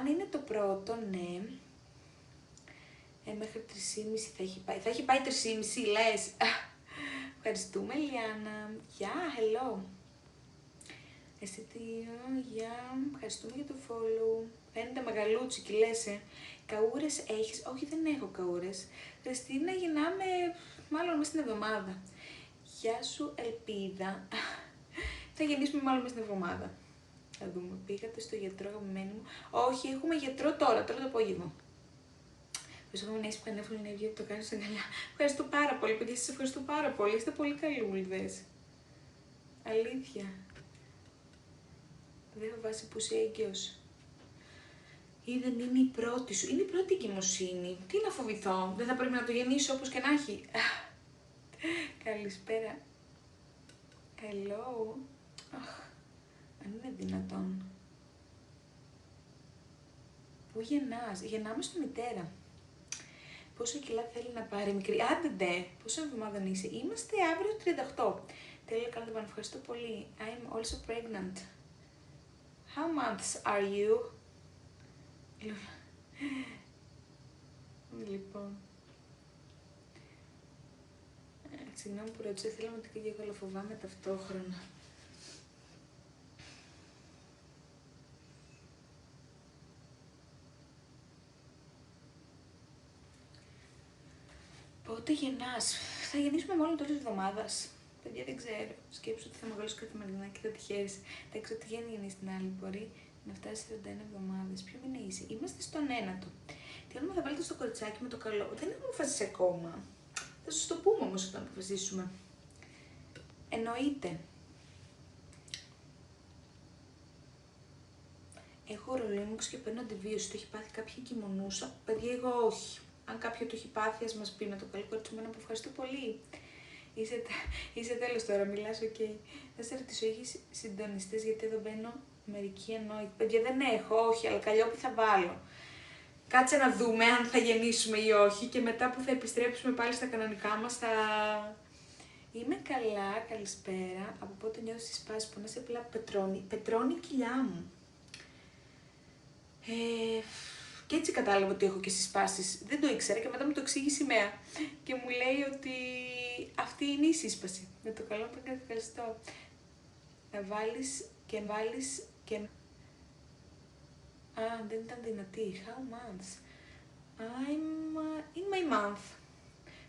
Αν είναι το πρώτο, ναι. Μέχρι 3,5 θα έχει πάει. Θα έχει πάει 3,5, λες. Ευχαριστούμε, Λιάννα. Γεια, hello. Αισθητήριο, γεια. Ευχαριστούμε για το follow. Φαίνεται μεγαλούτσικη, λες. Καούρες έχεις? Όχι, δεν έχω καούρες. Χριστίνα, γεννάμε μάλλον μέσα στην εβδομάδα. Γεια σου, Ελπίδα. Θα γεννήσουμε μάλλον μέσα στην εβδομάδα. Θα δούμε. Πήγατε στο γιατρό, αγαπημένη μου? Όχι, έχουμε γιατρό τώρα το απόγευμα. Ευχαριστώ να είσαι πανέφωνη ενέργεια που το κάνεις στα καλά. Ευχαριστώ πάρα πολύ, παιδιά, σας ευχαριστώ πάρα πολύ. Είστε πολύ καλούλιδες. Αλήθεια. Δεν φοβάσαι που είσαι έγκυος? Ή δεν είναι η πρώτη σου? Είναι η πρώτη εγκυμοσύνη. Τι να φοβηθώ, δεν θα πρέπει να το γεννήσω όπως και να έχει? Καλησπέρα. Hello. Αν είναι δυνατόν. Πού γεννάς? Γεννάμε στη μητέρα. Πόσο κιλά θέλει να πάρει μικρή? Άντε ντε, πόσο εβδομάδων είσαι? Είμαστε αύριο 38. Τέλεια, καλά το πάνω, ευχαριστώ πολύ. I'm also pregnant. How months are you? Λοιπόν. Συγγνώμη που ρωτήσω, θέλω να την και φοβάμαι ταυτόχρονα. Πότε γεννάς? Θα γεννήσουμε μόνο τέλος εβδομάδας. Παιδιά, δεν ξέρω. Σκέψου ότι θα μεγαλώσει καθημερινά και θα τη χαίρεσαι. Δεν ξέρω τι γεννεί στην άλλη. Μπορεί να φτάσει 41 εβδομάδες. Ποιο μήνα είσαι? Είμαστε στον ένατο. Τι όνομα θα βάλετε στο κοριτσάκι με το καλό? Δεν έχουμε αποφασίσει ακόμα. Θα σας το πούμε όμως όταν αποφασίσουμε. Εννοείται. Έχω ρολίμωξη και παίρνω αντιβίωση. Το έχει πάθει κάποια εγκυμονούσα? Παιδιά, εγώ όχι. Αν κάποιο το έχει πάθει, ας μας πει με το καλό κοριτσμένο που ευχαριστώ πολύ. Είσαι τέλος τώρα, μιλάς, οκ. Θα σε ρωτήσω, έχεις συντονιστές? Γιατί εδώ μπαίνω μερικοί εννοεί. Παιδιά, δεν έχω, όχι, αλλά καλλιόπη θα βάλω. Κάτσε να δούμε αν θα γεννήσουμε ή όχι και μετά που θα επιστρέψουμε πάλι στα κανονικά μας θα... Είμαι καλά, καλησπέρα. Από πότε νιώθεις τις σπάσεις? Που να σε απλά πετρώνει η κοιλιά μου. Και έτσι κατάλαβα ότι έχω και συσπάσεις. Δεν το ήξερα και μετά μου το εξήγησε η Μέα. Και μου λέει ότι αυτή είναι η σύσπαση. Με το καλό που ευχαριστώ. Να βάλεις και... δεν ήταν δυνατή. How months? I'm in my month.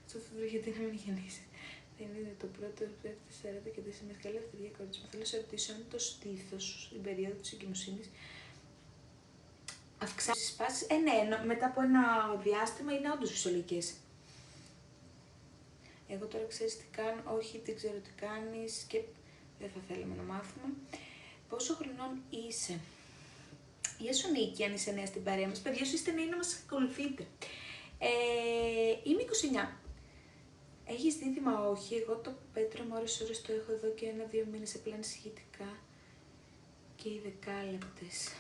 Στο αυτό γιατί να μην γεννήσει. Δεν είναι το πρώτο, πέφτει 40 και 4 με καλή ευθερία κορίτσι. Θέλω να σε ρωτήσω αν το στήθος στην περίοδο της εγκυμοσύνης αυξάνει τις σπάσεις? Ναι, μετά από ένα διάστημα είναι όντως φυσιολογικές. Εγώ τώρα ξέρεις τι κάνω? Όχι, δεν ξέρω τι κάνεις και δεν θα θέλαμε να μάθουμε. Πόσο χρονών είσαι? Γεια σου Νίκη, αν είσαι νέα στην παρέα μας. Παιδιά, σου είστε νέοι να μας ακολουθείτε. Είμαι 29. Έχεις δίδυμα? Όχι, εγώ το Πέτρο μου ώρες το έχω εδώ και 1-2 μήνες, απλά ανησυχητικά και οι δεκάλεπτες.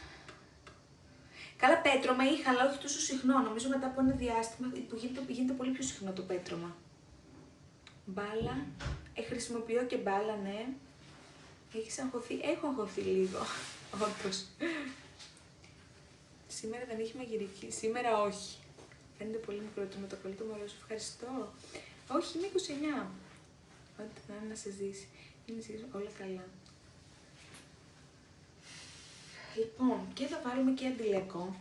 Καλά πέτρωμα είχα, αλλά όχι τόσο συχνό. Νομίζω μετά από ένα διάστημα που γίνεται πολύ πιο συχνό το πέτρωμα. Μπάλα. Χρησιμοποιώ και μπάλα, ναι. Έχεις αγχωθεί? Έχω αγχωθεί λίγο. Όντως. Σήμερα δεν έχει μαγειρική. Σήμερα όχι. Φαίνεται πολύ μικρό το με το πολύ το μωρό σου. Ευχαριστώ. Όχι, είμαι 29. Ό,τι θα είναι να σε ζήσει. Είναι σίγουρα όλα καλά. Λοιπόν, και θα βάλουμε και αντιλιακό.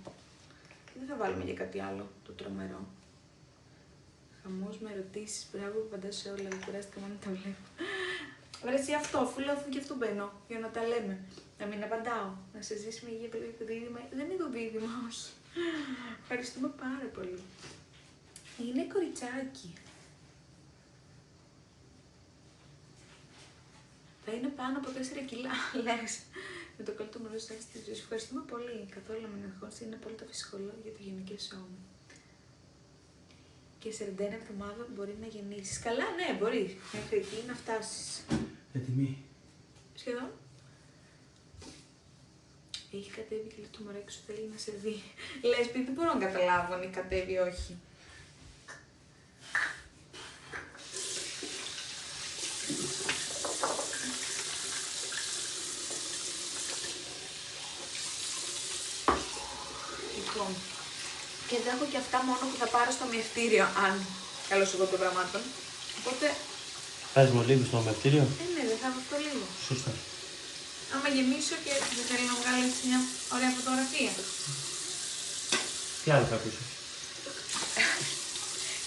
Και δεν θα βάλουμε για κάτι άλλο το τρομερό. Χαμός με ερωτήσεις. Μπράβο που απαντάς σε όλα. Δεν κουράστηκα μόνο να τα βλέπω. Βρε εσύ αυτό, αφού λέω και αυτό μπαίνω. Για να τα λέμε. Να μην απαντάω. Να σε ζήσει με υγεία, παιδί, δίδυμα. Δεν είναι το δίδυμα, όχι. Ευχαριστούμε πάρα πολύ. Είναι κοριτσάκι. Θα είναι πάνω από 4 κιλά, λες. Με το καλό το μωρό σου στη ζωή. Ευχαριστούμε πολύ. Καθόλου με αγχώνεσαι, είναι απόλυτα φυσιολογικό για το γυναικείο σώμα. Και σε 41 εβδομάδα μπορεί να γεννήσεις. Καλά, ναι, μπορεί. Μέχρι εκεί να φτάσεις. Έτοιμη. Σχεδόν. Έχει κατέβει και λέει το μωράκι σου θέλει να σε δει. Λες, επειδή δεν μπορώ να καταλάβω αν έχει κατέβει ή όχι. Λοιπόν, και εδώ έχω και αυτά μόνο που θα πάρω στο μυευτήριο, αν καλώς εγώ των πραγμάτων. Οπότε... Πες μου λίγο στο μυευτήριο. Ναι, δεν θα αυτό λίγο. Σωστά. Άμα γεμίσω και δεν θέλω να βγάλω έτσι μια ωραία φωτογραφία. Τι άλλο θα ακούσεις?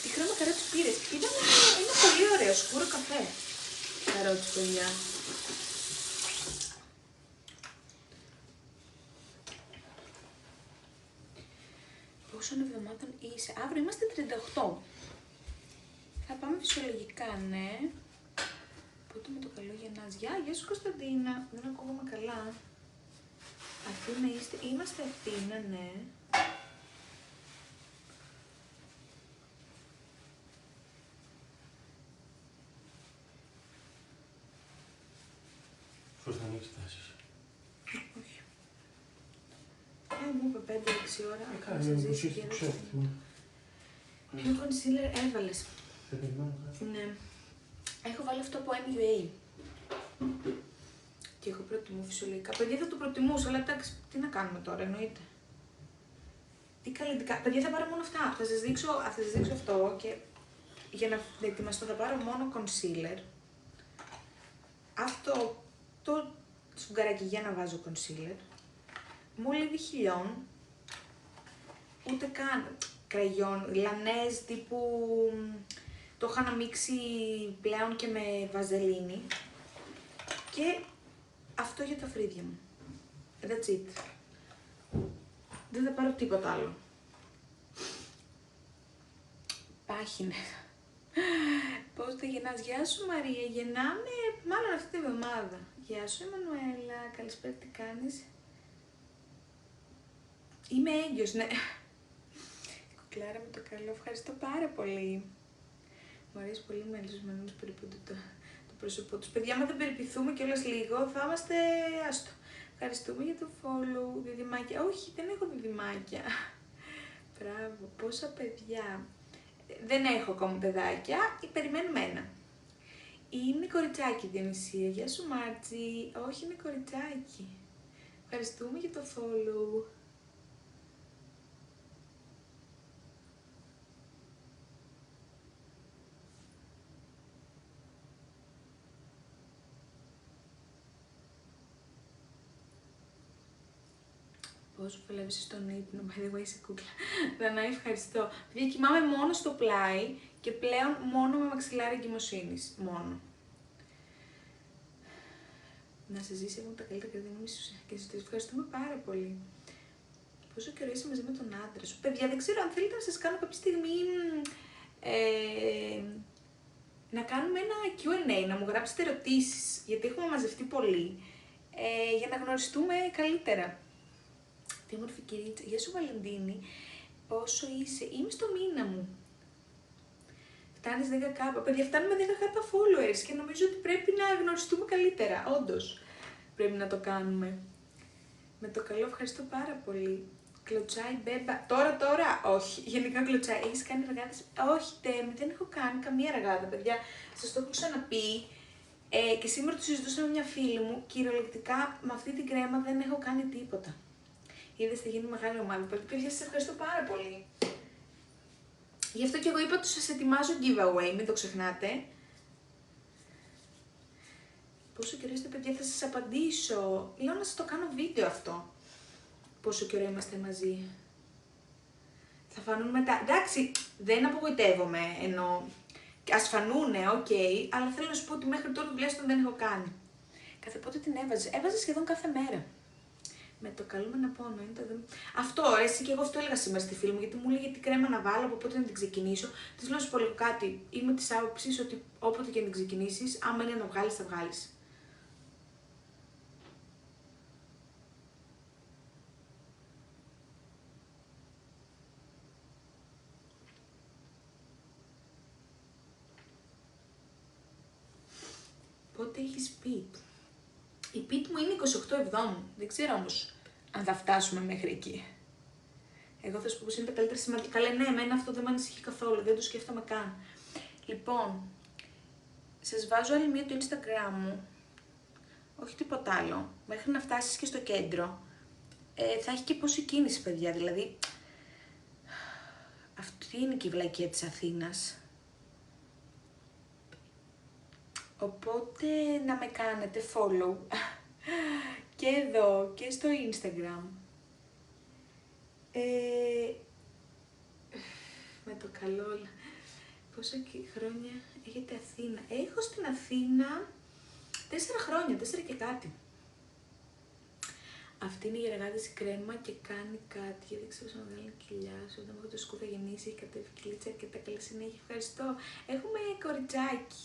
Τι χρώμα καρότσι πήρες? Είναι πολύ ωραίο, σκούρο καφέ. Καρότσι, παιδιά. Πόσων εβδομάδων είσαι? Αύριο είμαστε 38. Θα πάμε φυσιολογικά, ναι. Πότε με το καλό γεννάς? Γεια σου Κωνσταντίνα. Δεν ακούγομαι καλά. Αθήνα είστε? Είμαστε Αθήνα, ναι. Πώς θα ανοίξει τάσεις? Όχι. Μου είπε 5-6 ώρα. Κάνε με το σύστημα, ξέρω. Ποιο concealer έβαλες? Ναι. Έχω βάλει αυτό από MUA. Και έχω προτιμώ φυσιολογικά. Παιδιά θα το προτιμούσα, αλλά εντάξει, τι να κάνουμε τώρα, εννοείται. Τι καλλιτικά. Παιδιά θα πάρω μόνο αυτά. Θα σας δείξω αυτό και για να ετοιμαστώ θα πάρω μόνο concealer. Αυτό το σφουγγαράκι για να βάζω concealer. Μολύβι χιλιών. Ούτε καν κραγιόν, λανές τύπου. Το είχα αναμίξει πλέον και με βαζελίνη. Και αυτό για τα φρύδια μου. That's it. Δεν θα πάρω τίποτα άλλο. Πάχινες. Πώς θα γεννάς? Γεια σου Μαρία, γεννάμε μάλλον αυτή τη βδομάδα. Γεια σου Εμμανουέλα, καλησπέρα, τι κάνεις? Είμαι έγκυος, ναι. Κουκλάρα με το καλό, ευχαριστώ πάρα πολύ. Μου αρέσει πολύ με ελισμένους περιποιούνται το πρόσωπό τους. Παιδιά, άμα δεν περιποιηθούμε κιόλας λίγο, θα είμαστε άστο. Ευχαριστούμε για το follow, διδυμάκια. Όχι, δεν έχω διδυμάκια. Μπράβο, πόσα παιδιά. Δεν έχω ακόμα παιδάκια, περιμένουμε ένα. Είναι κοριτσάκι Διονυσία, γεια σου Μάρτσι. Όχι, είναι κοριτσάκι. Ευχαριστούμε για το follow. Πόσο φελεύεσαι στον ύπνο, by the way, είσαι κούκλα. Δανάη, ευχαριστώ. Παιδιά, κοιμάμαι μόνο στο πλάι και πλέον μόνο με μαξιλάρι εγκυμοσύνης. Μόνο. Να σε ζήσει, έχουν τα καλύτερα κρατήμα και εσείς. Ευχαριστούμε πάρα πολύ. Πόσο καιρό είσαι μαζί με τον άντρα σου? Παιδιά, δεν ξέρω αν θέλετε να σας κάνω κάποια στιγμή να κάνουμε ένα Q&A, να μου γράψετε ερωτήσεις, γιατί έχουμε μαζευτεί πολύ, για να γνωριστούμε καλύτερα. Τι όμορφη κυρίτσα. Γεια σου Βαλεντίνη. Πόσο είσαι? Είμαι στο μήνα μου. Φτάνεις 10k. Παιδιά, φτάνουμε 10k followers και νομίζω ότι πρέπει να γνωριστούμε καλύτερα. Όντως. Πρέπει να το κάνουμε. Με το καλό, ευχαριστώ πάρα πολύ. Κλωτσάει μπέμπα. Τώρα, όχι. Γενικά κλωτσάει. Έχεις κάνει ραγάδες? Όχι, Τέμι, δεν έχω κάνει καμία ραγάδα, παιδιά. Σας το έχω ξαναπεί. Και σήμερα το συζητούσα με μια φίλη μου. Κυριολεκτικά, με αυτή την κρέμα δεν έχω κάνει τίποτα. Είδες, θα γίνει μεγάλη ομάδα. Παιδιά, σας ευχαριστώ πάρα πολύ. Γι' αυτό και εγώ είπα ότι σας ετοιμάζω giveaway, μην το ξεχνάτε. Πόσο καιρό είστε, παιδιά, θα σας απαντήσω. Λέω να σας το κάνω βίντεο αυτό. Πόσο καιρό είμαστε μαζί. Θα φανούν μετά. Εντάξει, δεν απογοητεύομαι, ενώ ας φανούνε, αλλά θέλω να σου πω ότι μέχρι τώρα τουλάχιστον δεν έχω κάνει. Κάθε πότε την έβαζες? Έβαζε σχεδόν κάθε μέρα. Με το καλό με ένα πόνο, είναι το αυτό, εσύ και εγώ αυτό έλεγα σήμερα στη φίλη μου, γιατί μου έλεγε τι κρέμα να βάλω, από πότε να την ξεκινήσω. Της λέω να σου πω λίγο κάτι, είμαι της άποψης ότι όποτε και να την ξεκινήσεις, άμα είναι να βγάλεις, θα βγάλεις. Πότε έχεις πιτ? Η πιτ μου είναι 28 Εβδόμου, δεν ξέρω όμως αν θα φτάσουμε μέχρι εκεί. Εγώ θα σου πω πως είναι τα καλύτερα σημαντικά. Καλά, ναι, εμένα αυτό δεν με ανησυχεί καθόλου, δεν το σκέφτομαι καν. Λοιπόν, σας βάζω άλλη μία το Instagram μου, όχι τίποτα άλλο, μέχρι να φτάσεις και στο κέντρο. Θα έχει και πόση κίνηση, παιδιά, δηλαδή Αυτή είναι και η βλακεία της Αθήνας. Οπότε να με κάνετε follow και εδώ και στο Instagram. Με το καλό. Πόσα χρόνια έχετε Αθήνα? Έχω στην Αθήνα 4 χρόνια, 4 και κάτι. Αυτή είναι η γεργάτης κρέμα και κάνει κάτι. Δεν ξέρω αν βγάλει κοιλιά σου. Όταν έχω το σκου θα γεννήσει, έχει κατέβει κυλίτσα και τα καλή συνέχεια. Ευχαριστώ. Έχουμε κοριτσάκι.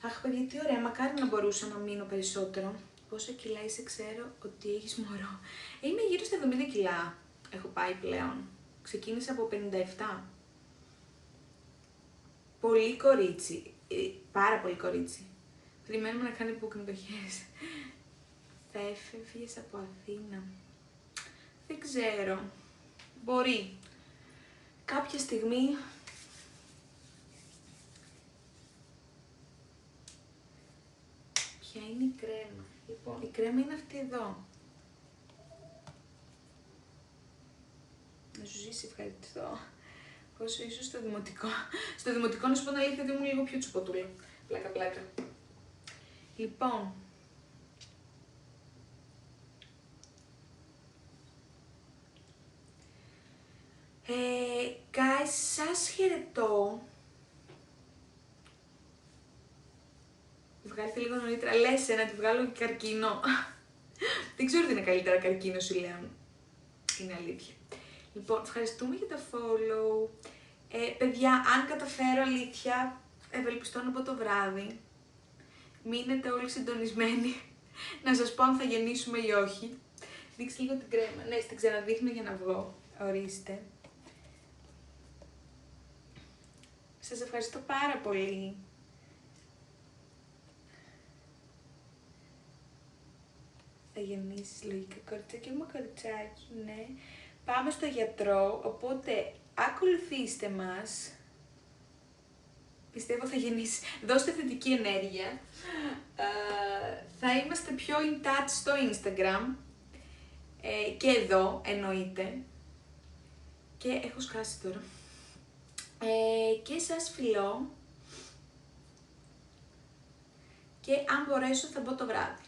Αχ, παιδιά, τι ωραία. Μακάρι να μπορούσα να μείνω περισσότερο. Πόσα κιλά είσαι, ξέρω ότι έχεις μωρό. Είμαι γύρω στα 70 κιλά. Έχω πάει πλέον. Ξεκίνησα από 57. Πολύ κορίτσι. Πάρα πολύ κορίτσι. Περιμένουμε να κάνει υποκριτοχές. Θα έφευγες από Αθήνα? Δεν ξέρω. Μπορεί. Κάποια στιγμή. Ποια είναι η κρέμα? Λοιπόν, η κρέμα είναι αυτή εδώ. Να σου ζήσει, ευχαριστώ. Πόσο ίσως στο δημοτικό. Στο δημοτικό, να σου πω την αλήθεια, ότι ήμουν λίγο πιο τσουποτούλα. Πλάκα, πλάκα. Λοιπόν. Guys, σας χαιρετώ. Βγάλετε λίγο νωρίτερα. Λες να τη βγάλω και καρκίνο. Δεν ξέρω τι είναι καλύτερα, καρκίνο ή Λέων. Είναι αλήθεια. Λοιπόν, ευχαριστούμε για το follow. Παιδιά, αν καταφέρω αλήθεια, ευελπιστώ να πω το βράδυ. Μείνετε όλοι συντονισμένοι. Να σας πω αν θα γεννήσουμε ή όχι. Δείξτε λίγο την κρέμα. Ναι, στην ξαναδείχνω για να βγω. Ορίστε. Σας ευχαριστώ πάρα πολύ. Θα γεννήσεις λογικά κοριτσάκι, μου κοριτσάκι, ναι. Πάμε στο γιατρό, οπότε ακολουθήστε μας. Πιστεύω θα γεννήσει. Δώστε θετική ενέργεια. Θα είμαστε πιο in touch στο Instagram. Και εδώ εννοείται. Και έχω σκάσει τώρα. Και σας φιλώ. Και αν μπορέσω θα μπω το βράδυ.